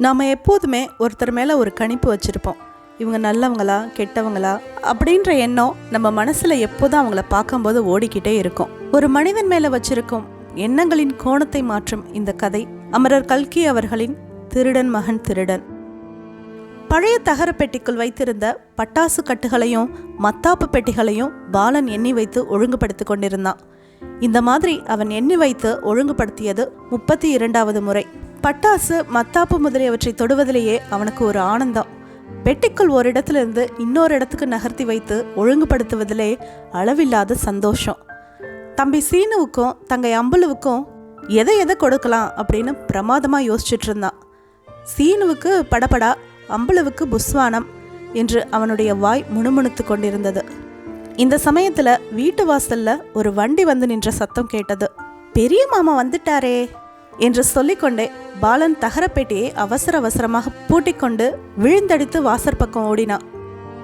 நாம் எப்போதுமே ஒருத்தர் மேலே ஒரு கணிப்பு வச்சுருப்போம். இவங்க நல்லவங்களா கெட்டவங்களா அப்படின்ற எண்ணம் நம்ம மனசில் எப்போதும் அவங்கள பார்க்கும்போது ஓடிக்கிட்டே இருக்கும். ஒரு மனிதன் மேலே வச்சிருக்கும் எண்ணங்களின் கோணத்தை மாற்றும் இந்த கதை அமரர் கல்கி அவர்களின் திருடன் மகன் திருடன். பழைய தகர பெட்டிக்குள் வைத்திருந்த பட்டாசு கட்டுகளையும் மத்தாப்பு பெட்டிகளையும் பாலன் எண்ணி வைத்து ஒழுங்குபடுத்தி கொண்டிருந்தான். இந்த மாதிரி அவன் எண்ணி வைத்து ஒழுங்குபடுத்தியது 32வது முறை. பட்டாசு மத்தாப்பு முதலியவற்றை தொடுவதிலேயே அவனுக்கு ஒரு ஆனந்தம். பெட்டிக்குள் ஒரு இடத்திலிருந்து இன்னொரு இடத்துக்கு நகர்த்தி வைத்து ஒழுங்குபடுத்துவதிலே அளவில்லாத சந்தோஷம். தம்பி சீனுவுக்கும் தங்கை அம்புலுவுக்கும் எதை கொடுக்கலாம் அப்படின்னு பிரமாதமாக யோசிச்சுட்டு இருந்தான். சீனுவுக்கு படபடா, அம்புலுவுக்கு புஸ்வானம் என்று அவனுடைய வாய் முணுமுணுத்து கொண்டிருந்தது. இந்த சமயத்தில் வீட்டு வாசல்ல ஒரு வண்டி வந்து நின்ற சத்தம் கேட்டது. பெரிய மாமா வந்துட்டாரே என்று சொல்லிக்கொண்டே பாலன் தகரப்பேட்டையை அவசர அவசரமாக பூட்டிக்கொண்டு விழுந்தடித்து வாசற்பக்கம் ஓடினான்.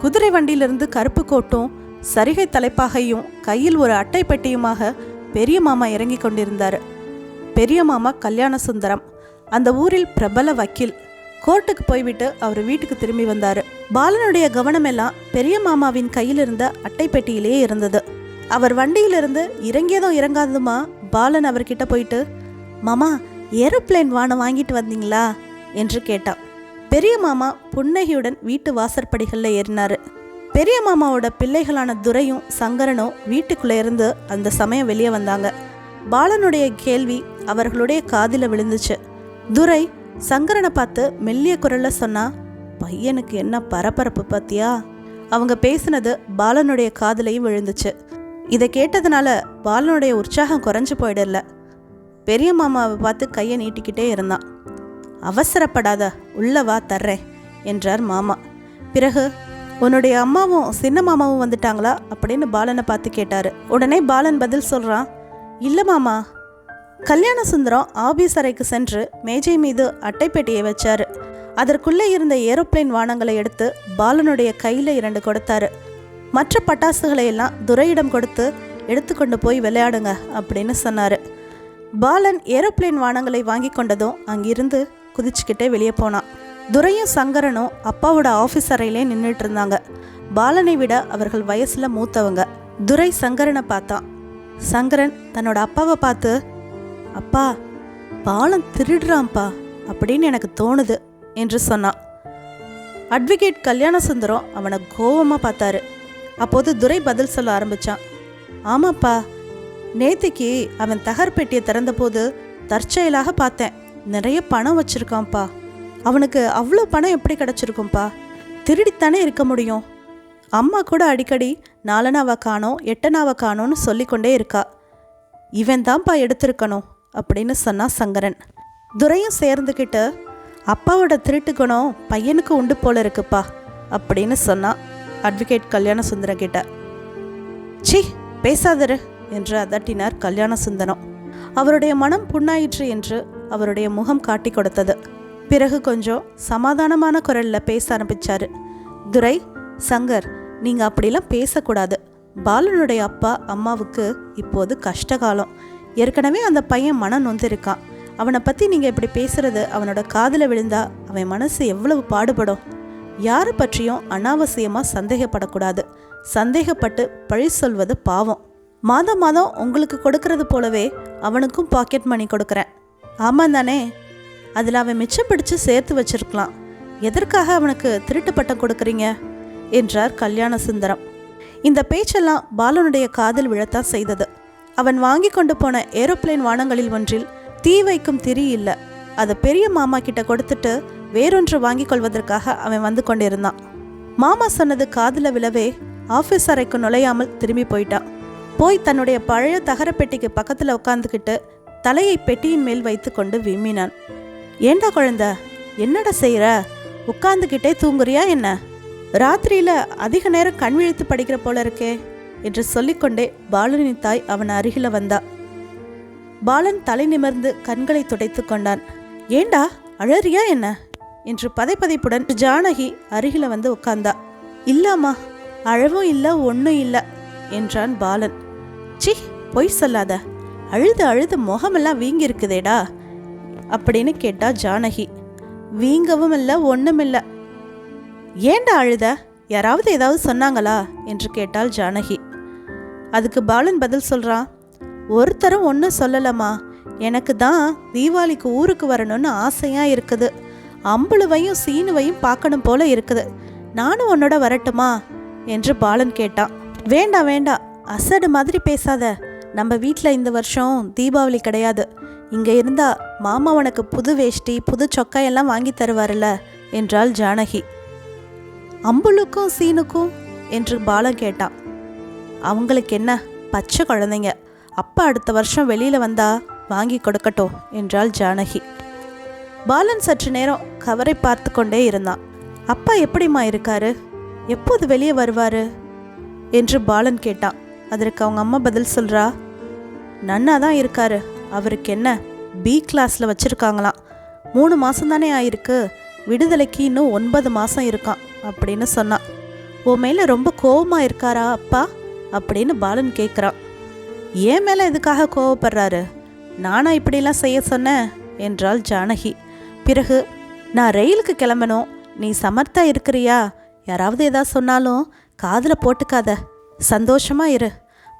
குதிரை வண்டியிலிருந்து கருப்பு கோட்டும் சரிகை தலைப்பாகையும் கையில் ஒரு அட்டை பெட்டியுமாக பெரிய மாமா இறங்கி கொண்டிருந்தார். பெரிய மாமா கல்யாண சுந்தரம், அந்த ஊரில் பிரபல வக்கீல். கோர்ட்டுக்கு போய்விட்டு அவர் வீட்டுக்கு திரும்பி வந்தார். பாலனுடைய கவனமெல்லாம் பெரிய மாமாவின் கையில் இருந்த அட்டை பெட்டியிலேயே இருந்தது. அவர் வண்டியிலிருந்து இறங்கியதும் இறங்காததுமா பாலன் அவர்கிட்ட போயிட்டு, மாமா ஏரோப்ளேன் வானம் வாங்கிட்டு வந்தீங்களா என்று கேட்டான். பெரிய மாமா புன்னகையுடன் வீட்டு வாசற்படிகளில் ஏறினார். பெரிய மாமாவோட பிள்ளைகளான துரையும் சங்கரனும் வீட்டுக்குள்ளே இருந்து அந்த சமயம் வெளியே வந்தாங்க. பாலனுடைய கேள்வி அவர்களுடைய காதில் விழுந்துச்சு. துரை சங்கரனை பார்த்து மெல்லிய குரல்ல சொன்னா, பையனுக்கு என்ன பரபரப்பு பார்த்தியா? அவங்க பேசினது பாலனுடைய காதிலையும் விழுந்துச்சு. இதை கேட்டதுனால பாலனுடைய உற்சாகம் குறைஞ்சு போயிடல. பெரிய மாமாவை பார்த்து கையை நீட்டிக்கிட்டே இருந்தான். அவசரப்படாத, உள்ளவா தர்றேன் என்றார் மாமா. பிறகு, உன்னுடைய அம்மாவும் சின்ன மாமாவும் வந்துட்டாங்களா அப்படின்னு பாலனை பார்த்து கேட்டாரு. உடனே பாலன் பதில் சொல்றான், இல்லை மாமா. கல்யாண சுந்தரம் ஆபீஸ் அறைக்கு சென்று மேஜை மீது அட்டைப்பெட்டியை வச்சாரு. அதற்குள்ளே இருந்த ஏரோப்ளேன் வானங்களை எடுத்து பாலனுடைய கையில் 2 கொடுத்தாரு. மற்ற பட்டாசுகளை எல்லாம் துரையிடம் கொடுத்து எடுத்துக்கொண்டு போய் விளையாடுங்க அப்படின்னு சொன்னார். பாலன் ஏரோப்ளேன் வானங்களை வாங்கி கொண்டதும் அங்கிருந்து குதிச்சுக்கிட்டே வெளியே போனான். துரையும் சங்கரனும் அப்பாவோட ஆஃபீஸ் அறையிலே நின்றுட்டு இருந்தாங்க. பாலனை விட அவர்கள் வயசில் மூத்தவங்க. துரை சங்கரனை பார்த்தான். சங்கரன் தன்னோட அப்பாவை பார்த்து, அப்பா, பாலன் திருடுறான்ப்பா அப்படின்னு எனக்கு தோணுது என்று சொன்னான். அட்வொகேட் கல்யாண சுந்தரம் அவனை கோபமாக பார்த்தாரு. அப்போது துரை பதில் சொல்ல ஆரம்பித்தான். ஆமாப்பா, நேத்திக்கு அவன் தகர்பெட்டியை திறந்தபோது தற்செயலாக பார்த்தேன். நிறைய பணம் வச்சுருக்கான்ப்பா. அவனுக்கு அவ்வளோ பணம் எப்படி கிடச்சிருக்கும்ப்பா? திருடித்தானே இருக்க முடியும். அம்மா கூட அடிக்கடி 4 காணோம் 8 காணோன்னு சொல்லிக்கொண்டே இருக்கா. இவன் தான்ப்பா எடுத்திருக்கணும் அப்படின்னு சொன்னான் சங்கரன். துரையும் சேர்ந்துக்கிட்டு, அப்பாவோட திருட்டு குணம் பையனுக்கு உண்டு போல இருக்குப்பா அப்படின்னு சொன்னான் அட்வொகேட் கல்யாண சுந்தரம் கிட்ட. சி, பேசாதரு என்று அதட்டினார் கல்யாண சுந்தரம். அவருடைய மனம் புண்ணாயிற்று என்று அவருடைய முகம் காட்டி கொடுத்தது. பிறகு கொஞ்சம் சமாதானமான குரலில் பேச ஆரம்பித்தார். துரை, சங்கர், நீங்கள் அப்படிலாம் பேசக்கூடாது. பாலனுடைய அப்பா அம்மாவுக்கு இப்போது கஷ்டகாலம். ஏற்கனவே அந்த பையன் மனம் நொந்திருக்கான். அவனை பற்றி நீங்கள் இப்படி பேசுகிறது அவனோட காதில் விழுந்தா அவன் மனசு எவ்வளவு பாடுபடும். யாரை பற்றியும் அனாவசியமாக சந்தேகப்படக்கூடாது. சந்தேகப்பட்டு பழி சொல்வது பாவம். மாதம் மாதம் உங்களுக்கு கொடுக்கறது போலவே அவனுக்கும் பாக்கெட் மணி கொடுக்குறேன். ஆமாம் தானே? அதில் அவன் மிச்சம் பிடிச்சு சேர்த்து வச்சிருக்கலாம். எதற்காக அவனுக்கு திருட்டு பட்டம் கொடுக்குறீங்க என்றார் கல்யாண சுந்தரம். இந்த பேச்செல்லாம் பாலனுடைய காதில் விழத்தான் செய்தது. அவன் வாங்கி கொண்டு போன ஏரோப்ளேன் வானங்களில் ஒன்றில் தீ வைக்கும் திரி இல்லை. அதை பெரிய மாமா கிட்ட கொடுத்துட்டு வேறொன்று வாங்கி கொள்வதற்காக அவன் வந்து கொண்டிருந்தான். மாமா சொன்னது காதில் விழவே ஆஃபீஸ் அறைக்கு நுழையாமல் திரும்பி போயிட்டான். போய் தன்னுடைய பழைய தகரப்பெட்டிக்கு பக்கத்தில் உட்காந்துக்கிட்டு தலையை பெட்டியின் மேல் வைத்து கொண்டு விம்மினான். ஏண்டா குழந்த, என்னடா செய்கிற? உட்காந்துக்கிட்டே தூங்குறியா என்ன? ராத்திரியில் அதிக நேரம் கண் விழித்து படிக்கிற போல இருக்கே என்று சொல்லிக்கொண்டே பாலனின் தாய் அவன் அருகில் வந்தா. பாலன் தலை நிமிர்ந்து கண்களை துடைத்து கொண்டான். ஏண்டா அழறியா என்ன என்று பதைப்பதைப்புடன் ஜானகி அருகில் வந்து உட்கார்ந்தா. இல்லாமா, அழவும் இல்லை ஒன்றும் இல்லை என்றான் பாலன். சி, பொய் சொல்லாத. அழுது அழுது முகமெல்லாம் வீங்கி இருக்குதேடா அப்படின்னு கேட்டா ஜானகி. வீங்கவும் இல்லை, ஒன்றும் இல்லை. ஏண்டா அழுத? யாராவது ஏதாவது சொன்னாங்களா என்று கேட்டாள் ஜானகி. அதுக்கு பாலன் பதில் சொல்கிறான், ஒருத்தரும் ஒன்றும் சொல்லலம்மா. எனக்கு தான் தீபாவளிக்கு ஊருக்கு வரணும்னு ஆசையாக இருக்குது. அம்புழுவையும் சீனுவையும் பார்க்கணும் போல இருக்குது. நானும் உன்னோட வரட்டுமா என்று பாலன் கேட்டான். வேண்டாம் வேண்டாம், அசடு மாதிரி பேசாத. நம்ம வீட்டில் இந்த வருஷம் தீபாவளி கிடையாது. இங்கே இருந்தா மாமா உனக்கு புது வேஷ்டி புது சொக்காயெல்லாம் வாங்கி தருவார்ல என்றாள் ஜானகி. அம்புலுக்கும் சீனுக்கும் என்று பாலன் கேட்டான். அவங்களுக்கு என்ன, பச்சை குழந்தைங்க. அப்பா அடுத்த வருஷம் வெளியில் வந்தா வாங்கி கொடுக்கட்டும் என்றாள் ஜானகி. பாலன் சற்று நேரம் கவரை பார்த்து கொண்டே இருந்தான். அப்பா எப்படிம்மா இருக்காரு? எப்போது வெளியே வருவார் என்று பாலன் கேட்டான். அதற்கு அவங்க அம்மா பதில் சொல்கிறா, நன்னா தான் இருக்காரு. அவருக்கு என்ன, பி கிளாஸில் வச்சுருக்காங்களாம். 3 மாதம் தானே ஆயிருக்கு. விடுதலைக்கு இன்னும் 9 மாதம் இருக்கான் அப்படின்னு சொன்னான். உன் மேலே ரொம்ப கோபமாக இருக்காரா அப்பா அப்படின்னு பாலன் கேட்குறான். ஏன் மேலே எதுக்காக கோவப்படுறாரு? நானா இப்படிலாம் செய்ய சொன்னேன் என்றாள் ஜானகி. பிறகு, நான் ரயிலுக்கு கிளம்பணும், நீ சமர்த்தா இருக்கிறியா? யாராவது ஏதாவது சொன்னாலும் காதில் போட்டுக்காத, சந்தோஷமாக இரு.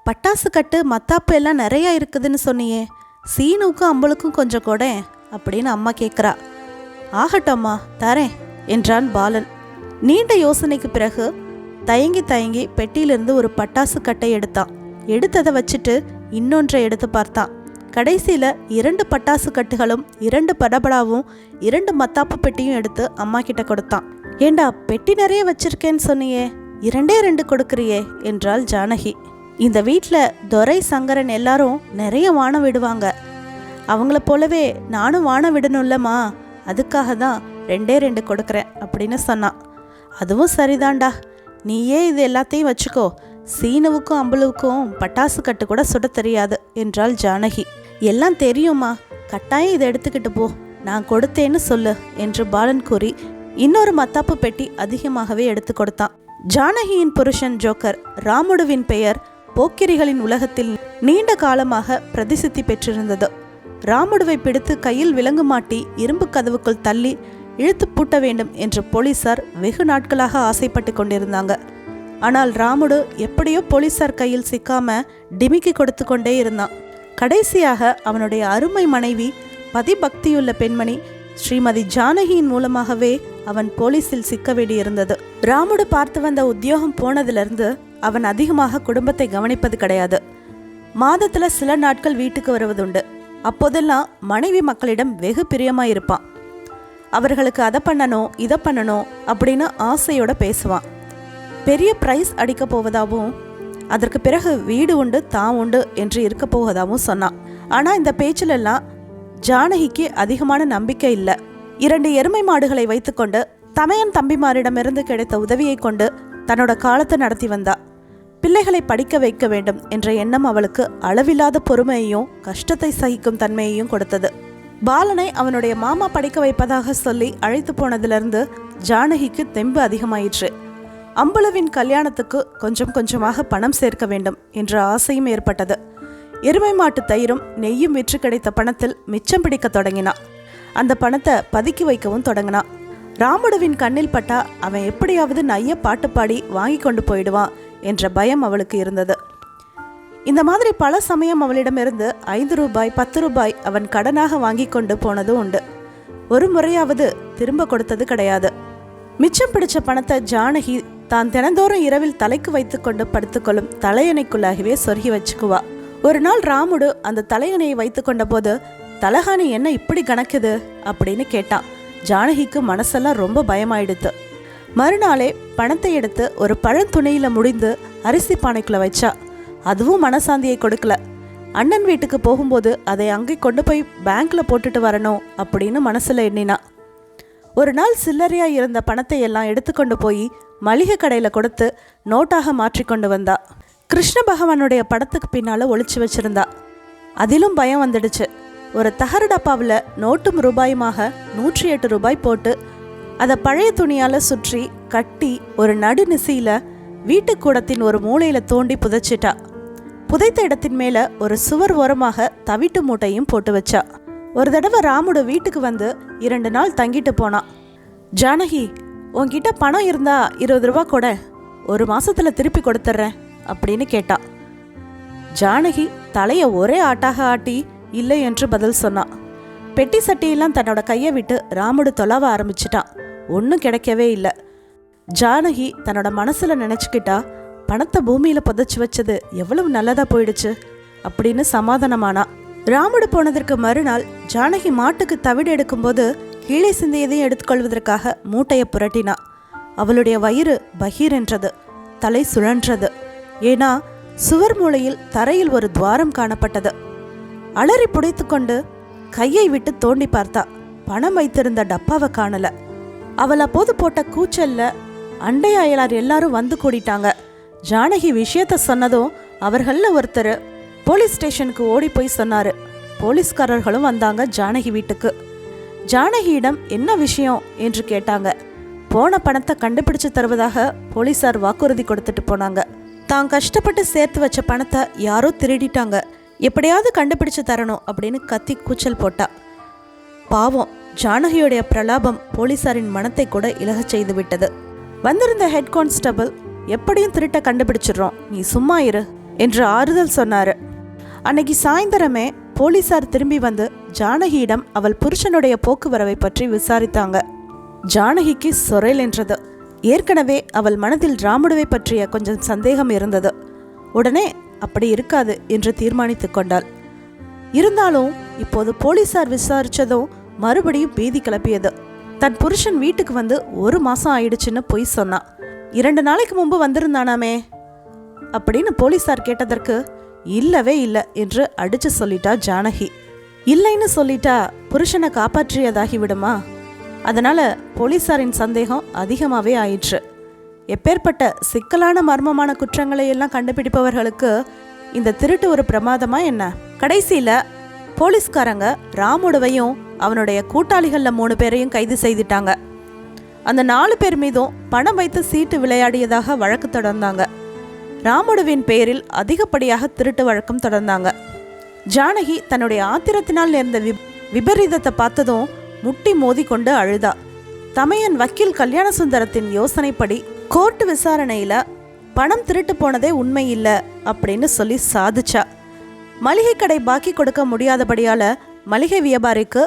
பட்டாசு கட்டு மத்தாப்பு எல்லாம் நிறையா இருக்குதுன்னு சொன்னியே, சீனுக்கும் அம்பளுக்கும் கொஞ்சம் கூட அப்படின்னு அம்மா கேட்குறா. ஆகட்டம்மா, தரேன் என்றான் பாலன். நீண்ட யோசனைக்கு பிறகு தயங்கி தயங்கி பெட்டியிலிருந்து ஒரு பட்டாசு கட்டை எடுத்தான். எடுத்ததை வச்சுட்டு இன்னொன்றை எடுத்து பார்த்தான். கடைசியில் 2 பட்டாசு கட்டுகளும் 2 படபடாவும் 2 மத்தாப்பு பெட்டியும் எடுத்து அம்மா கிட்ட கொடுத்தான். ஏண்டா, பெட்டி நிறைய வச்சிருக்கேன்னு சொன்னியே, 2 கொடுக்குறியே என்றாள் ஜானகி. இந்த வீட்டில் துரை சங்கரன் எல்லாரும் நிறைய வானம் விடுவாங்க. அவங்கள போலவே நானும் வானம் விடணும்லம்மா, அதுக்காக தான் 2 கொடுக்குறேன் அப்படின்னு சொன்னான். அதுவும் சரிதான்டா, நீயே இது எல்லாத்தையும் வச்சுக்கோ. சீனுவுக்கும் அம்புலுவுக்கும் பட்டாசு கட்டு கூட சுட தெரியாது என்றாள் ஜானகி. எல்லாம் தெரியுமா, கட்டாயம் இதை எடுத்துக்கிட்டு போ, நான் கொடுத்தேன்னு சொல்லு என்று பாலன் கூறி இன்னொரு மத்தாப்பு பெட்டி அதிகமாகவே எடுத்து கொடுத்தான். ஜானகியின் புருஷன் ஜோக்கர் ராமுடுவின் பெயர் போக்கிரிகளின் உலகத்தில் நீண்ட காலமாக பிரதிசித்தி பெற்றிருந்தது. ராமுடுவை பிடித்து கையில் விலங்கு மாட்டி இரும்பு கதவுக்குள் தள்ளி இழுத்து பூட்ட வேண்டும் என்று போலீசார் வெகு நாட்களாக ஆசைப்பட்டு கொண்டிருந்தாங்க. ஆனால் ராமுடு எப்படியோ போலீசார் கையில் சிக்காம டிமிக்கி கொடுத்து கொண்டே இருந்தான். கடைசியாக அவனுடைய அருமை மனைவி பதிபக்தியுள்ள பெண்மணி ஸ்ரீமதி ஜானகியின் மூலமாகவே அவன் போலீஸில் சிக்க வேண்டியிருந்தது. ராமுடு பார்த்து வந்த உத்தியோகம் போனதிலிருந்து அவன் அதிகமாக குடும்பத்தை கவனிப்பது கிடையாது. மாதத்தில் சில நாட்கள் வீட்டுக்கு வருவதுண்டு. அப்போதெல்லாம் மனைவி மக்களிடம் வெகு பிரியமாயிருப்பான். அவர்களுக்கு அதை பண்ணணும் இதை பண்ணணும் அப்படின்னு ஆசையோட பேசுவான். பெரிய பிரைஸ் அடிக்க போவதாகவும் அதற்கு பிறகு வீடு உண்டு தான் உண்டு என்று இருக்க போவதாகவும் சொன்னான். ஆனால் இந்த பேச்சிலெல்லாம் ஜானகிக்கு அதிகமான நம்பிக்கை இல்லை. 2 எருமை மாடுகளை வைத்துக்கொண்டு தமையன் தம்பிமாரிடமிருந்து கிடைத்த உதவியை கொண்டு தன்னோட காலத்தை நடத்தி வந்தா. பிள்ளைகளை படிக்க வைக்க வேண்டும் என்ற எண்ணம் அவளுக்கு அளவில்லாத பொறுமையையும் கஷ்டத்தை சகிக்கும் தன்மையையும் கொடுத்தது. பாலனை அவனுடைய மாமா படிக்க வைப்பதாக சொல்லி அழைத்து போனதிலிருந்து ஜானகிக்கு தெம்பு அதிகமாயிற்று. அம்புலுவின் கல்யாணத்துக்கு கொஞ்சம் கொஞ்சமாக பணம் சேர்க்க வேண்டும் என்ற ஆசையும் ஏற்பட்டது. எருமை மாட்டு தயிரும் நெய்யும் விற்று கிடைத்த பணத்தில் மிச்சம் பிடிக்க தொடங்கினான். அந்த பணத்தை பதுக்கி வைக்கவும் தொடங்கினான். ராமுடுவின் கண்ணில் பட்டா அவன் எப்படியாவது நைய பாட்டு பாடி வாங்கி கொண்டு போயிடுவான் என்ற பயம் அவளுக்கு இருந்தது. இந்த மாதிரி பல சமயம் அவளிடமிருந்து 5 ரூபாய் 10 ரூபாய் அவன் கடனாக வாங்கி கொண்டு போனதும் உண்டு. ஒரு முறையாவது திரும்ப கொடுத்தது கிடையாது. மிச்சம் பிடிச்ச பணத்தை ஜானகி தான் தினந்தோறும் இரவில் தலைக்கு வைத்துக்கொண்டு படுத்துக்கொள்ளும் தலையணைக்குள்ளாகவே சொருகி வச்சுக்குவா. ஒரு நாள் ராமுடு அந்த தலையணையை வைத்து கொண்ட போது, தலகாணி என்ன இப்படி கணக்குது அப்படின்னு கேட்டான். ஜானகிக்கு மனசெல்லாம் ரொம்ப பயமாயிடுத்து. மறுநாளே பணத்தை எடுத்து ஒரு பழந்துணியில முடிந்து அரிசி பானைக்குள்ள வச்சா. அதுவும் மனசாந்தியை கொடுக்கல. அண்ணன் வீட்டுக்கு போகும்போது அதை அங்கே கொண்டு போய் பேங்க்ல போட்டுட்டு வரணும் அப்படின்னு மனசுல எண்ணினா. ஒரு நாள் சில்லறையா இருந்த பணத்தை எல்லாம் எடுத்துக்கொண்டு போய் மளிகை கடையில் கொடுத்து நோட்டாக மாற்றி கொண்டு வந்தா. கிருஷ்ண பகவானுடைய படத்துக்கு பின்னால ஒளிச்சு வச்சிருந்தா. அதிலும் பயம் வந்துடுச்சு. ஒரு தகர டப்பாவில் நோட்டும் ரூபாயுமாக 108 ரூபாய் போட்டு அதை பழைய துணியால் சுற்றி கட்டி ஒரு நடுநிசையில் வீட்டுக்கூடத்தின் ஒரு மூலையில் தோண்டி புதைச்சிட்டா. புதைத்த இடத்தின் மேலே ஒரு சுவர் ஓரமாக தவிட்டு மூட்டையும் போட்டு வச்சா. ஒரு தடவை ராமுடு வீட்டுக்கு வந்து 2 நாள் தங்கிட்டு போனான். ஜானகி, உன்கிட்ட பணம் இருந்தா 20 ரூபா கொட, 1 மாசத்துல திருப்பி கொடுத்துட்றேன் அப்படின்னு கேட்டா. ஜானகி தலைய ஒரே ஆட்டாக ஆட்டி இல்லை என்று பதில் சொன்னான். பெட்டி சட்டியெல்லாம் தன்னோட கையை விட்டு ராமுடு தொலைவ ஆரம்பிச்சிட்டான். ஒன்றும் கிடைக்கவே இல்லை. ஜானகி தன்னோட மனசுல நினைச்சுக்கிட்டா, பணத்தை பூமியில புதைச்சு வச்சது எவ்வளவு நல்லதா போயிடுச்சு அப்படின்னு சமாதானமானா. ராமுடு போனதற்கு மறுநாள் ஜானகி மாட்டுக்கு தவிடு எடுக்கும்போது கீழே சிந்தியதையும் எடுத்துக்கொள்வதற்காக மூட்டையை புரட்டினா. அவளுடைய வயிறு பகீர் என்றது, தலை சுழன்றது. ஏன்னா சுவர் மூலையில் தரையில் ஒரு துவாரம் காணப்பட்டது. அலறி புடைத்து கொண்டு கையை விட்டு தோண்டி பார்த்தா. பணம் வைத்திருந்த டப்பாவை காணல. அவள் அப்போது போட்ட கூச்சல்ல அண்டை அயலார் எல்லாரும் வந்து கூடிட்டாங்க. ஜானகி விஷயத்த சொன்னதும் அவர்கள ஒருத்தர் போலீஸ் ஸ்டேஷனுக்கு ஓடி போய் சொன்னாரு. போலீஸ்காரர்களும் வந்தாங்க ஜானகி வீட்டுக்கு. ஜானகியிடம் என்ன விஷயம் என்று கேட்டாங்க. போன பணத்தை கண்டுபிடிச்சு தருவதாக போலீசார் வாக்குறுதி கொடுத்துட்டு போனாங்க. தான் கஷ்டப்பட்டு சேர்த்து வச்ச பணத்தை யாரோ திருடிட்டாங்க, எப்படியாவது கண்டுபிடிச்சு தரணும் அப்படின்னு கத்தி கூச்சல் போட்டா. பாவம், ஜானகியுடைய பிரலாபம் போலீசாரின் மனத்தை கூட இலகச் செய்து விட்டது. வந்திருந்த ஹெட் கான்ஸ்டபிள், எப்படியும் திருட்ட கண்டுபிடிச்சிடுறோம், நீ சும்மா இரு என்று ஆறுதல் சொன்னாரு. அன்னைக்கு சாயந்தரமே போலீசார் திரும்பி வந்து ஜானகியிடம் அவள் புருஷனுடைய போக்குவரவை பற்றி விசாரித்தாங்க. ஜானகிக்கு சொரேல் என்றது. ஏற்கனவே அவள் மனதில் ராமுடுவை பற்றிய கொஞ்சம் சந்தேகம் இருந்தது. உடனே அப்படி இருக்காது என்று தீர்மானித்து கொண்டாள். இருந்தாலும் இப்போது போலீசார் விசாரிச்சதும் மறுபடியும் பீதி கிளப்பியது. தன் புருஷன் வீட்டுக்கு வந்து 1 மாசம் ஆயிடுச்சுன்னு பொய் சொன்னான். 2 நாளைக்கு முன்பு வந்திருந்தானாமே அப்படின்னு போலீசார் கேட்டதற்கு இல்லவே இல்லை என்று அடிச்சு சொல்லிட்டா ஜானகி. இல்லைன்னு சொல்லிட்டா புருஷனை காப்பாற்றியதாகி விடுமா? அதனால போலீசாரின் சந்தேகம் அதிகமாகவே ஆயிற்று. எப்பேற்பட்ட சிக்கலான மர்மமான குற்றங்களை எல்லாம் கண்டுபிடிப்பவர்களுக்கு இந்த திருட்டு ஒரு பிரமாதமா என்ன? கடைசியில போலீஸ்காரங்க ராமுடுவையும் அவனுடைய கூட்டாளிகள்ல 3 பேரையும் கைது செய்துட்டாங்க. அந்த 4 பேர் மீதும் பணம் வைத்து சீட்டு விளையாடியதாக வழக்கு தொடர்ந்தாங்க. ராமுடுவின் பெயரில் அதிகப்படியாக திருட்டு வழக்கம் தொடர்ந்தாங்க. ஜானகி தன்னுடைய ஆத்திரத்தினால் நேர்ந்த விபரீதத்தை பார்த்ததும் முட்டி மோதி கொண்டு அழுதா. தமையன் வக்கீல் கல்யாண சுந்தரத்தின் யோசனைப்படி கோர்ட்டு விசாரணையில பணம் திருட்டு போனதே உண்மை இல்லை அப்படின்னு சொல்லி சாதிச்சா. மளிகை கடை பாக்கி கொடுக்க முடியாதபடியால மளிகை வியாபாரிக்கு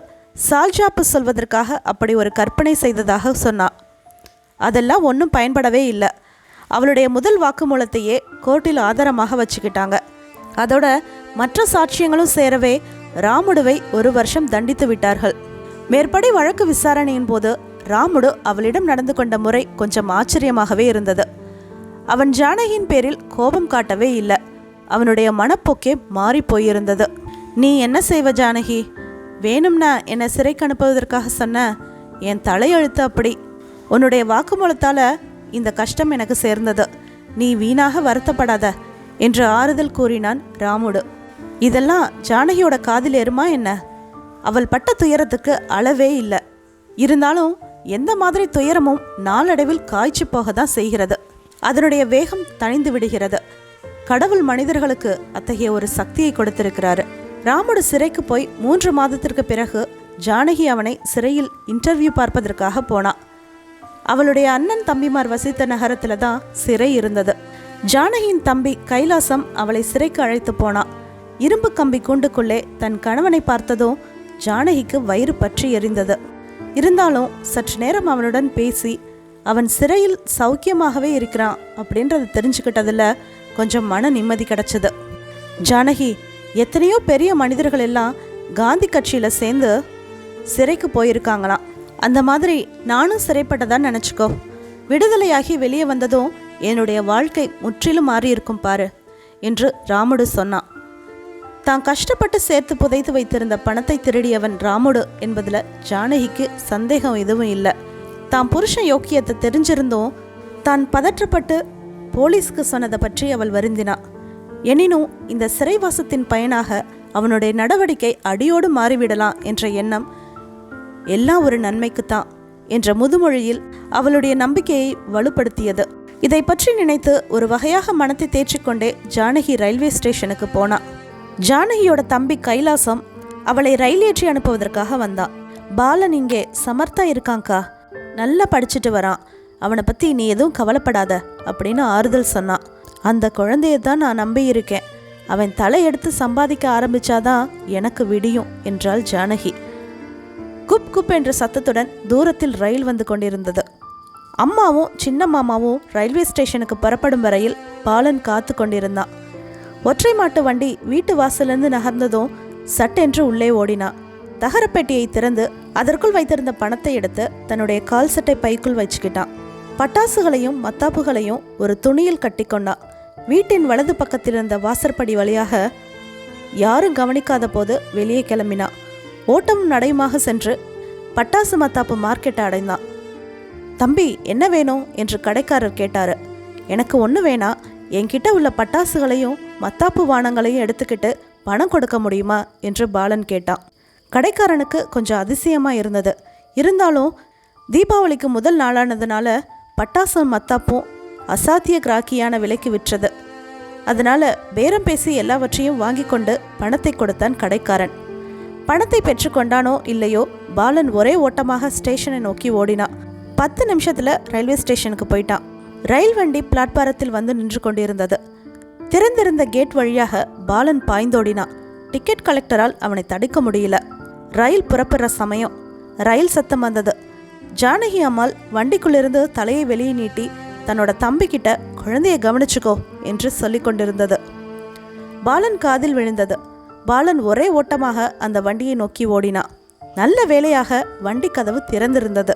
சால்ஜாப்பு சொல்வதற்காக அப்படி ஒரு கற்பனை செய்ததாக சொன்னா. அதெல்லாம் ஒன்றும் பயன்படவே இல்லை. அவளுடைய முதல் வாக்குமூலத்தையே கோர்ட்டில் ஆதாரமாக வச்சுக்கிட்டாங்க. அதோட மற்ற சாட்சியங்களும் சேரவே ராமுடுவை 1 வருஷம் தண்டித்து விட்டார்கள். மேற்படி வழக்கு விசாரணையின் போது ராமுடு அவளிடம் நடந்து கொண்ட முறை கொஞ்சம் ஆச்சரியமாகவே இருந்தது. அவன் ஜானகியின் பேரில் கோபம் காட்டவே இல்லை. அவனுடைய மனப்போக்கே மாறி போயிருந்தது. நீ என்ன செய்வ ஜானகி? வேணும்னா என்னை சிறைக்கு அனுப்புவதற்காக சொன்ன, என் தலையெழுத்து அப்படி. உன்னுடைய வாக்குமூலத்தால இந்த கஷ்டம் எனக்கு சேர்ந்தது. நீ வீணாக வருத்தப்படாத என்று ஆறுதல் கூறினான் ராமுடு. இதெல்லாம் ஜானகியோட காதில் ஏறுமா என்ன? அவள் பட்ட துயரத்துக்கு அளவே இல்லை. இருந்தாலும் எந்த மாதிரி துயரமும் நாளடைவில் காய்ச்சி போக தான் செய்கிறது. அதனுடைய வேகம் தணிந்து விடுகிறது. கடவுள் மனிதர்களுக்கு அத்தகைய ஒரு சக்தியை கொடுத்திருக்கிறாரு. ராமுடு சிறைக்கு போய் 3 மாதத்திற்கு பிறகு ஜானகி அவனை சிறையில் இன்டர்வியூ பார்ப்பதற்காக போனான். அவளுடைய அண்ணன் தம்பிமார் வசித்த நகரத்துல தான் சிறை இருந்தது. ஜானகியின் தம்பி கைலாசம் அவளை சிறைக்கு அழைத்து போனான். இரும்பு கம்பி கூண்டுக்குள்ளே தன் கணவனை பார்த்ததும் ஜானகிக்கு வயிறு பற்றி எரிந்தது. இருந்தாலும் சற்று நேரம் அவனுடன் பேசி அவன் சிறையில் சௌக்கியமாகவே இருக்கிறான் அப்படின்றத தெரிஞ்சுக்கிட்டதில் கொஞ்சம் மன நிம்மதி கிடைச்சது. ஜானகி, எத்தனையோ பெரிய மனிதர்கள் எல்லாம் காந்தி கட்சியில் சேர்ந்து சிறைக்கு போயிருக்காங்களாம். அந்த மாதிரி நானும் சிறைப்பட்டதான் நினச்சிக்கோ. விடுதலையாகி வெளியே வந்ததும் என்னுடைய வாழ்க்கை முற்றிலும் மாறி இருக்கும் பாரு என்று ராமுடு சொன்னான். தான் கஷ்டப்பட்டு சேர்த்து புதைத்து வைத்திருந்த பணத்தை திருடியவன் ராமுடு என்பதில் ஜானகிக்கு சந்தேகம் எதுவும் இல்லை. தான் புருஷன் யோக்கியத்தை தெரிஞ்சிருந்தும் தான் பதற்றப்பட்டு போலீஸ்க்கு சொன்னதை பற்றி அவள் வருந்தினாள். எனினும் இந்த சிறைவாசத்தின் பயனாக அவனுடைய நடவடிக்கை அடியோடு மாறிவிடலாம் என்ற எண்ணம் எல்லாம் ஒரு நன்மைக்குத்தான் என்ற முதுமொழியில் அவளுடைய நம்பிக்கையை வலுப்படுத்தியது. இதை பற்றி நினைத்து ஒரு வகையாக மனத்தை தேற்றிக்கொண்டே ஜானகி ரயில்வே ஸ்டேஷனுக்கு போனான். ஜானகியோட தம்பி கைலாசம் அவளை ரயில் ஏற்றி அனுப்புவதற்காக வந்தான். பாலன் இங்கே சமர்த்தா இருக்காங்க்கா, நல்லா படிச்சுட்டு வரான், அவனை பற்றி நீ எதுவும் கவலைப்படாத அப்படின்னு ஆறுதல் சொன்னான். அந்த குழந்தைய தான் நான் நம்பி இருக்கேன், அவன் தலையெடுத்து சம்பாதிக்க ஆரம்பிச்சாதான் எனக்கு விடியும் என்றாள் ஜானகி. குப் குப் என்ற சத்தத்துடன் தூரத்தில் ரயில் வந்து கொண்டிருந்தது. அம்மாவும் சின்ன மாமாவும் ரயில்வே ஸ்டேஷனுக்கு புறப்படும் வரையில் பாலன் காத்து கொண்டிருந்தான். ஒற்றை மாட்டு வண்டி வீட்டு வாசலிருந்து நகர்ந்ததும் சட்டென்று உள்ளே ஓடினான். தகரப்பெட்டியை திறந்து அதற்குள் வைத்திருந்த பணத்தை எடுத்து தன்னுடைய கால் சட்டை பைக்குள் வச்சுக்கிட்டான். பட்டாசுகளையும் மத்தாப்புகளையும் ஒரு துணியில் கட்டி கொண்டான். வீட்டின் வலது பக்கத்தில் இருந்த வாசற்படி வழியாக யாரும் கவனிக்காத போது வெளியே கிளம்பினான். ஓட்டமும் நடையுமாக சென்று பட்டாசு மத்தாப்பு மார்க்கெட்டை அடைந்தான். தம்பி, என்ன வேணும் என்று கடைக்காரர் கேட்டாரு. எனக்கு ஒன்று வேணாம், என்கிட்ட உள்ள பட்டாசுகளையும் மத்தாப்பு வானங்களையும் எடுத்துக்கிட்டு பணம் கொடுக்க முடியுமா என்று பாலன் கேட்டான். கடைக்காரனுக்கு கொஞ்சம் அதிசயமாக இருந்தது. இருந்தாலும் தீபாவளிக்கு முதல் நாளானதுனால பட்டாசும் மத்தாப்பும் அசாத்திய கிராக்கியான விலைக்கு விற்றது. அதனால பேரம் பேசி எல்லாவற்றையும் வாங்கி கொண்டு பணத்தை கொடுத்தான் கடைக்காரன். பணத்தை பெற்றுக்கொண்டானோ இல்லையோ, பாலன் ஒரே ஓட்டமாக ஸ்டேஷனை நோக்கி ஓடினான். 10 நிமிஷத்தில் ரயில்வே ஸ்டேஷனுக்கு போயிட்டான். ரயில் வண்டி பிளாட்பாரத்தில் வந்து நின்று கொண்டிருந்தது. திறந்திருந்த கேட் வழியாக பாலன் பாய்ந்தோடினான். டிக்கெட் கலெக்டரால் அவனை தடுக்க முடியல. ரயில் புறப்படுற சமயம் ரயில் சத்தம் வந்தது. ஜானகி அம்மாள் வண்டிக்குள்ளிருந்து தலையை வெளியே நீட்டி தன்னோட தம்பிக்கிட்ட குழந்தைய கவனிச்சுக்கோ என்று சொல்லி கொண்டிருந்தது. பாலன் காதில் விழுந்தது. பாலன் ஒரே ஓட்டமாக அந்த வண்டியை நோக்கி ஓடினான். நல்ல வேளையாக வண்டி கதவு திறந்திருந்தது.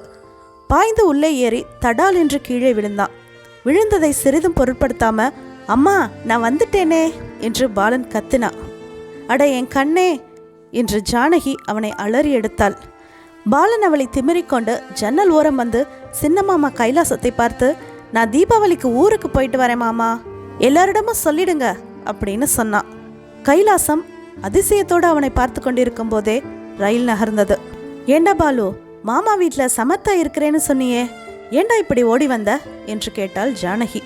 பாய்ந்து உள்ளே ஏறி தடால் என்று கீழே விழுந்தான். விழுந்ததை சிறிதும் பொருட்படுத்தாம, அம்மா நான் வந்துட்டேனே என்று பாலன் கத்தினான். அட என் கண்ணே என்று ஜானகி அவனை அலறி எடுத்தாள். பாலன் அவளை திமிரிக்கொண்டு ஜன்னல் ஓரம் வந்து, சின்ன மாமா கைலாசத்தை பார்த்து, நான் தீபாவளிக்கு ஊருக்கு போயிட்டு வரேன் மாமா, எல்லாரிடமும் சொல்லிடுங்க அப்படின்னு சொன்னான். கைலாசம் அதிசயத்தோடு அவனை பார்த்து கொண்டிருக்கும் போதே ரயில் நகர்ந்தது. ஏண்டா பாலு, மாமா வீட்டில் சமர்த்தா இருக்கிறேன்னு சொன்னியே, ஏண்டா இப்படி ஓடி வந்த என்று கேட்டாள் ஜானகி.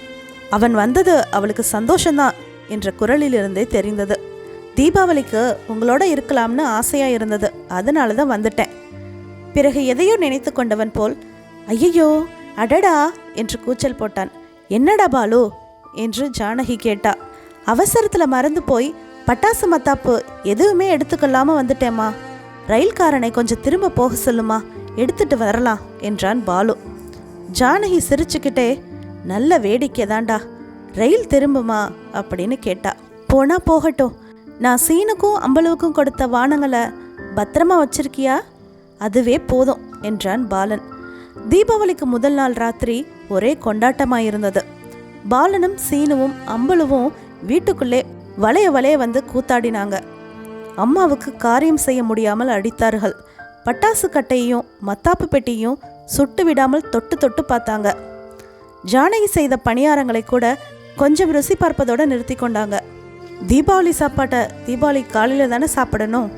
அவன் வந்தது அவளுக்கு சந்தோஷந்தான் என்ற குரலில் இருந்தே தெரிந்தது. தீபாவளிக்கு உங்களோட இருக்கலாம்னு ஆசையாக இருந்தது, அதனால தான் வந்துட்டேன். பிறகு எதையோ நினைத்து கொண்டவன் போல், ஐயையோ அடடா என்று கூச்சல் போட்டான். என்னடா பாலு என்று ஜானகி கேட்டா. அவசரத்தில் மறந்து போய் பட்டாசு மத்தாப்பு எதுவுமே எடுத்துக்கொள்ளாமல் வந்துட்டேம்மா, ரயில்காரனை கொஞ்சம் திரும்ப போக சொல்லுமா, எடுத்துட்டு வரலாம் என்றான் பாலு. ஜானகி சிரிச்சுக்கிட்டே, நல்ல வேடிக்கை தாண்டா, ரயில் திரும்புமா அப்படின்னு கேட்டா. போனா போகட்டும், நான் சீனுக்கும் அம்பளுவுக்கும் கொடுத்த வானங்களை பத்திரமா வச்சிருக்கியா, அதுவே போதும் என்றான் பாலன். தீபாவளிக்கு முதல் நாள் ராத்திரி ஒரே கொண்டாட்டமாயிருந்தது. பாலனும் சீனுவும் அம்பளுவும் வீட்டுக்குள்ளே வளைய வளைய வந்து கூத்தாடினாங்க. அம்மாவுக்கு காரியம் செய்ய முடியாமல் அடித்தார்கள். பட்டாசு கட்டையையும் மத்தாப்பு பெட்டியையும் சுட்டு விடாமல் தொட்டு தொட்டு பார்த்தாங்க. ஜானகி செய்த பணியாரங்களை கூட கொஞ்சம் ருசி பார்ப்பதோடு நிறுத்தி கொண்டாங்க. தீபாவளி சாப்பாட்டை தீபாவளி காலையில் தானே சாப்பிடணும்.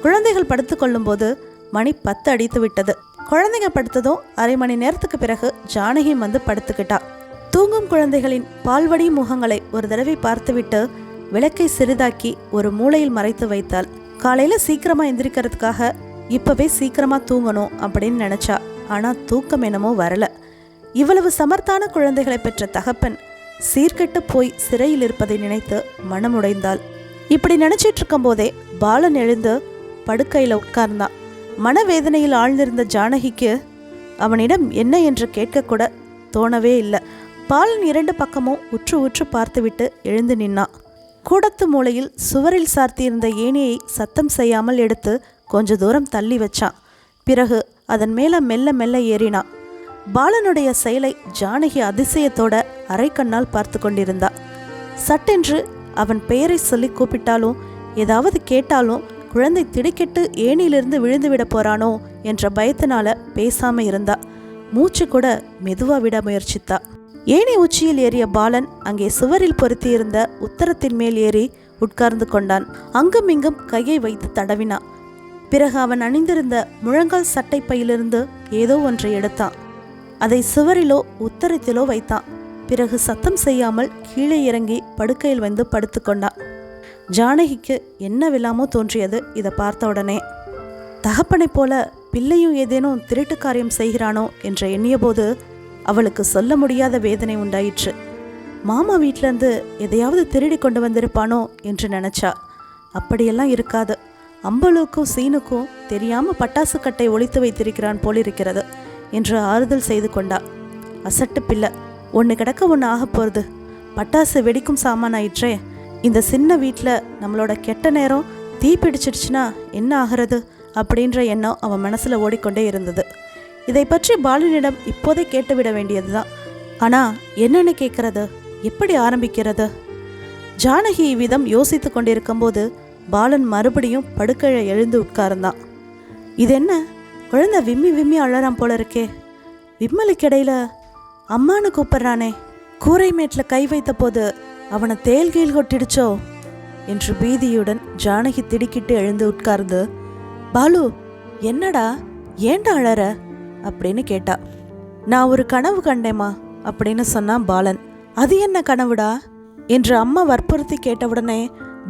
குழந்தைகள் படுத்து கொள்ளும்போது மணி 10 அடித்து விட்டது. குழந்தைங்க படுத்ததும் அரை மணி நேரத்துக்கு பிறகு ஜானகியும் வந்து படுத்துக்கிட்டா. தூங்கும் குழந்தைகளின் பால்வடி முகங்களை ஒரு தடவை பார்த்துவிட்டு விளக்கை சிறிதாக்கி ஒரு மூலையில் மறைத்து வைத்தாள். காலையில் சீக்கிரமாக எந்திரிக்கிறதுக்காக இப்போவே சீக்கிரமாக தூங்கணும் அப்படின்னு நினச்சா. ஆனால் தூக்கம் என்னமோ வரல. இவ்வளவு சமர்த்தான குழந்தைகளை பெற்ற தகப்பன் சீர்கெட்டு போய் சிறையில் இருப்பதை நினைத்து மனமுடைந்தாள். இப்படி நினச்சிட்டு இருக்கும் போதே பாலன் எழுந்து படுக்கையில் உட்கார்ந்தான். மனவேதனையில் ஆழ்ந்திருந்த ஜானகிக்கு அவனிடம் என்ன என்று கேட்கக்கூட தோணவே இல்லை. பாலன் 2 பக்கமும் உற்று உற்று பார்த்துவிட்டு எழுந்து நின்னான். கூடத்து மூலையில் சுவரில் சார்த்தியிருந்த ஏணியை சத்தம் செய்யாமல் எடுத்து கொஞ்ச தூரம் தள்ளி வச்சான். பிறகு அதன் மேலே மெல்ல மெல்ல ஏறினான். பாலனுடைய செயலை ஜானகி அதிசயத்தோட அரைக்கண்ணால் பார்த்து கொண்டிருந்தா. சட்டென்று அவன் பெயரை சொல்லி கூப்பிட்டாலும் ஏதாவது கேட்டாலும் குழந்தை திடுக்கிட்டு ஏணியிலிருந்து விழுந்துவிட போறானோ என்ற பயத்தினால பேசாம இருந்தா. மூச்சு கூட மெதுவா விட முயற்சித்தா. ஏணி உச்சியில் ஏறிய பாலன் அங்கே சுவரில் பொருத்தியிருந்த உத்தரத்தின் மேல் ஏறி உட்கார்ந்து கொண்டான். அங்கும் இங்கும் கையை வைத்து தடவினான். பிறகு அவன் அணிந்திருந்த முழங்கால் சட்டை பையிலிருந்து ஏதோ ஒன்றை எடுத்தான். அதை சுவரிலோ உத்தரத்திலோ வைத்தான். பிறகு சத்தம் செய்யாமல் கீழே இறங்கி படுக்கையில் வந்து படுத்து கொண்டான். ஜானகிக்கு என்னவெல்லாமோ தோன்றியது இதை பார்த்த உடனே. தகப்பனை போல பிள்ளையும் ஏதேனும் திருட்டு காரியம் செய்கிறானோ என்று எண்ணியபோது அவளுக்கு சொல்ல முடியாத வேதனை உண்டாயிற்று. மாமா வீட்டிலேருந்து எதையாவது திருடி கொண்டு வந்திருப்பானோ என்று நினச்சா. அப்படியெல்லாம் இருக்காது. அம்பலுக்கும் சீனுக்கும் தெரியாமல் பட்டாசு கட்டை ஒளித்து வைத்திருக்கிறான் போலிருக்கிறது என்று ஆறுதல் செய்து கொண்டா. அசட்டு பிள்ளை, ஒன்று கிடக்க ஒன்று ஆக போகிறது. பட்டாசு வெடிக்கும் சாமானாயிற்றே. இந்த சின்ன வீட்டில் நம்மளோட கெட்ட நேரம் தீ பிடிச்சிடுச்சுன்னா என்ன ஆகிறது அப்படின்ற எண்ணம் அவன் மனசில் ஓடிக்கொண்டே இருந்தது. இதை பற்றி பாலனிடம் இப்போதே கேட்டுவிட வேண்டியது தான். ஆனால் என்னென்னு கேட்கறது, எப்படி ஆரம்பிக்கிறது? ஜானகி இவ்விதம் யோசித்து கொண்டிருக்கும்போது பாலன் மறுபடியும் படுக்கையை எழுந்து உட்கார்ந்தான். இது என்ன, குழந்தை விம்மி விம்மி அழறான் போல இருக்கே. விம்மலுக்கிடையில் அம்மானு கூப்பிட்றானே. கூரை மேட்டில் கை வைத்த போது அவனை தேல் கீழ் கொட்டிடுச்சோ என்று பீதியுடன் ஜானகி திடுக்கிட்டு எழுந்து உட்கார்ந்து, பாலு என்னடா, ஏண்டா அழற அப்படின்னு கேட்டா. நான் ஒரு கனவு கண்டேம்மா அப்படின்னு சொன்னான் பாலன். அது என்ன கனவுடா என்று அம்மா வற்புறுத்தி கேட்டவுடனே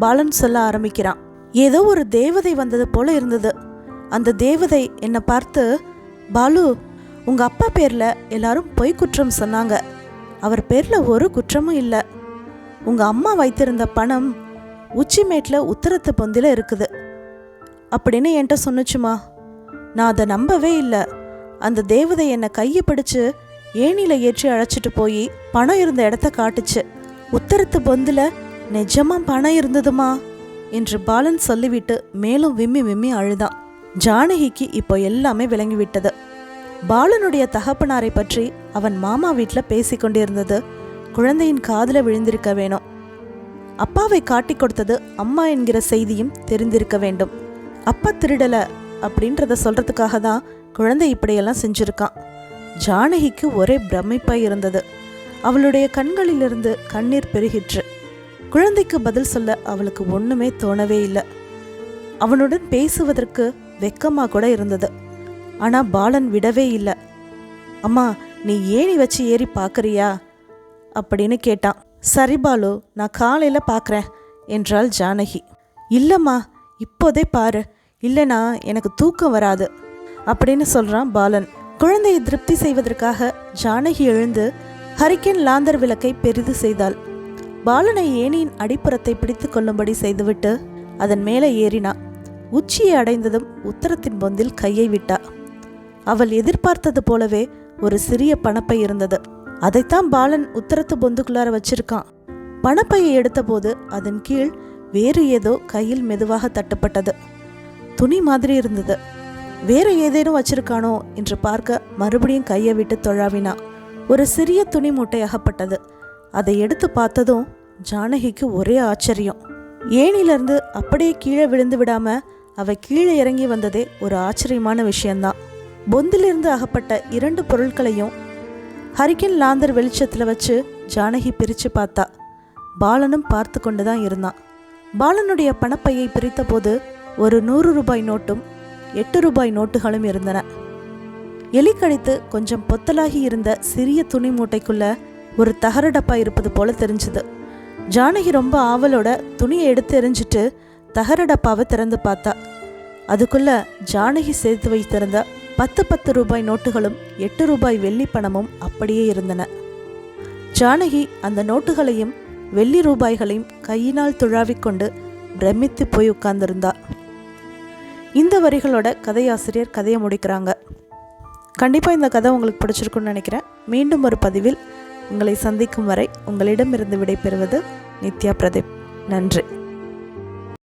பாலன் சொல்ல ஆரம்பிக்கிறான். ஏதோ ஒரு தேவதை வந்தது போல இருந்தது. அந்த தேவதை என்னை பார்த்து, பாலு உங்கள் அப்பா பேரில் எல்லாரும் பொய் குற்றம் சொன்னாங்க. அவர் பேரில் ஒரு குற்றமும் இல்லை. உங்கள் அம்மா வைத்திருந்த பணம் உச்சிமேட்டில் உத்தரத்து பொந்தில் இருக்குது அப்படின்னு என்கிட்ட சொன்னுச்சுமா. நான் அதை நம்பவே இல்லை. அந்த தேவதை என்னை கையை பிடிச்சு ஏணியில் ஏற்றி அழைச்சிட்டு போய் பணம் இருந்த இடத்த காட்டுச்சு. உத்தரத்து பொந்தில் நிஜமாக பணம் இருந்ததுமா என்று பாலன் சொல்லிவிட்டு மேலும் விம்மி விம்மி அழுதான். ஜானகிக்கு இப்போ எல்லாமே விளங்கிவிட்டது. பாலனுடைய தகப்பனாரை பற்றி அவன் மாமா வீட்டில் பேசிக்கொண்டிருந்தது குழந்தையின் காதில் விழுந்திருக்க வேணும். அப்பாவை காட்டி கொடுத்தது அம்மா என்கிற செய்தியும் தெரிந்திருக்க வேண்டும். அப்பா திருடலை அப்படின்றத சொல்கிறதுக்காக தான் குழந்தை இப்படியெல்லாம் செஞ்சுருக்கான். ஜானகிக்கு ஒரே பிரமிப்பாய் இருந்தது. அவளுடைய கண்களிலிருந்து கண்ணீர் பெருகிற்று. குழந்தைக்கு பதில் சொல்ல அவளுக்கு ஒன்றுமே தோணவே இல்லை. அவனுடன் பேசுவதற்கு வெக்கமாக கூட இருந்தது. ஆனால் பாலன் விடவே இல்லை. அம்மா, நீ ஏணி வச்சு ஏறி பார்க்குறியா அப்படின்னு கேட்டான். சரி பாலு, நான் காலையில் பார்க்குறேன் என்றாள் ஜானகி. இல்லைம்மா, இப்போதே பாரு, இல்லைனா எனக்கு தூக்கம் வராது அப்படின்னு சொல்கிறான் பாலன். குழந்தையை திருப்தி செய்வதற்காக ஜானகி எழுந்து ஹரிக்கேன் லாந்தர் விளக்கை பெரிது செய்தாள். பாலனை ஏணியின் அடிப்புறத்தை பிடித்து கொள்ளும்படி செய்துவிட்டு அதன் மேலே ஏறினா. உச்சியை அடைந்ததும் உத்தரத்தின் பொந்தில் கையை விட்டா. அவள் எதிர்பார்த்தது போலவே ஒரு சிறிய பணப்பை இருந்தது. அதைத்தான் பாலன் உத்தரத்து பொந்துக்குள்ளார வச்சிருக்கான். பணப்பையை எடுத்தபோது அதன் கீழ் வேறு ஏதோ கையில் மெதுவாக தட்டுப்பட்டது. துணி மாதிரி இருந்தது. வேறு ஏதேனும் வச்சிருக்கானோ என்று பார்க்க மறுபடியும் கையை விட்டு தொழாவினா. ஒரு சிறிய துணி மூட்டை அகப்பட்டது. அதை எடுத்து பார்த்ததும் ஜானகிக்கு ஒரே ஆச்சரியம். ஏணிலிருந்து அப்படியே கீழே விழுந்து விடாம அவை கீழே இறங்கி வந்ததே ஒரு ஆச்சரியமான விஷயம்தான். பொந்திலிருந்து அகப்பட்ட 2 பொருட்களையும் ஹரிக்கேன் லாந்தர் வெளிச்சத்தில் வச்சு ஜானகி பிரித்து பார்த்தா. பாலனும் பார்த்து கொண்டு தான் இருந்தான். பாலனுடைய பணப்பையை பிரித்த போது ஒரு 100 ரூபாய் நோட்டும் 8 ரூபாய் நோட்டுகளும் இருந்தன. எலி கடித்து கொஞ்சம் பொத்தலாகி இருந்த சிறிய துணி மூட்டைக்குள்ள ஒரு தகர டப்பா இருப்பது போல தெரிஞ்சுது. ஜானகி ரொம்ப ஆவலோட துணியை எடுத்து எறிஞ்சிட்டு தகர டப்பாவை திறந்து பார்த்தா. அதுக்குள்ள ஜானகி சேர்த்து வைத்திருந்த 10 ரூபாய் நோட்டுகளும் 8 ரூபாய் வெள்ளி பணமும் அப்படியே இருந்தன. ஜானகி அந்த நோட்டுகளையும் வெள்ளி ரூபாய்களையும் கையினால் துழாவிக்கொண்டு பிரமித்து போய் உட்கார்ந்திருந்தா. இந்த வரிகளோட கதையாசிரியர் கதையை முடிக்கிறாங்க. கண்டிப்பாக இந்த கதை உங்களுக்கு பிடிச்சிருக்குன்னு நினைக்கிறேன். மீண்டும் ஒரு பதிவில் உங்களை சந்திக்கும் வரை உங்களிடமிருந்து விடைபெறுவது நித்யா பிரதீப். நன்றி.